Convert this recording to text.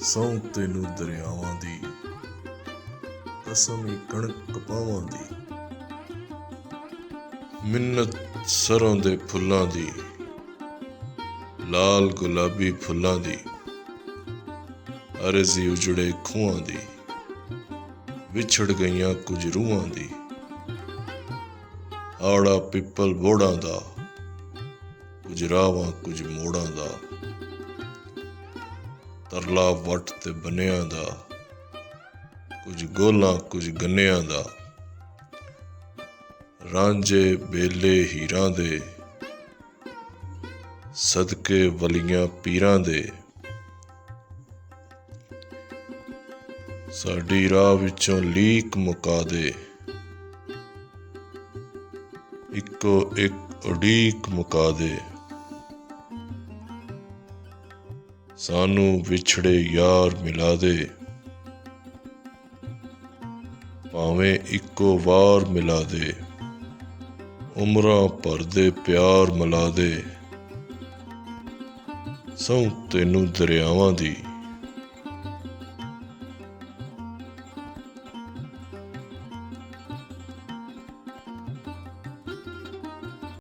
ਸਹੁੰ ਤੈਨੂੰ ਦਰਿਆਵਾਂ ਦੀ, ਕਸਮ ਈ ਕਣਕ ਕਪਾਵਾਂ ਦੀ। ਮਿੰਨਤ ਸਰੋਂ ਦੇ ਫੁੱਲਾਂ ਦੀ, ਲਾਲ ਗੁਲਾਬੀ ਫੁੱਲਾਂ ਦੀ। ਅਰਜ਼ੀ ਉਜੜੇ ਖੂਹਾਂ ਦੀ, ਵਿਛੜ ਗਈਆਂ ਕੁਝ ਰੂਹਾਂ ਦੀ। ਆੜਾ ਪਿੱਪਲ ਬੋੜਾਂ ਦਾ, ਕੁਝ ਰਾਵਾਂ ਕੁਝ ਮੋੜਾਂ ਦਾ। ਤਰਲਾ ਵੱਟ ਤੇ ਬੰਨਿਆਂ ਦਾ, ਕੁਝ ਗੋਲਾਂ ਕੁਝ ਗੰਨਿਆਂ ਦਾ। ਰਾਂਝੇ ਬੇਲੇ ਹੀਰਾਂ ਦੇ, ਸਦਕੇ ਵਲੀਆਂ ਪੀਰਾਂ ਦੇ। ਸਾਡੀ ਰਾਹ ਵਿੱਚੋਂ ਲੀਕ ਮੁਕਾ ਦੇ, ਇੱਕੋ ਇੱਕ ਉਡੀਕ ਮੁਕਾ ਦੇ। ਸਾਨੂੰ ਵਿਛੜੇ ਯਾਰ ਮਿਲਾ ਦੇ, ਭਾਵੇਂ ਇੱਕੋ ਵਾਰ ਮਿਲਾ ਦੇ। ਉਮਰਾਂ ਭਰ ਦੇ ਪਿਆਰ ਮਿਲਾ ਦੇ, ਸਹੁੰ ਤੈਨੂੰ ਦਰਿਆਵਾਂ ਦੀ।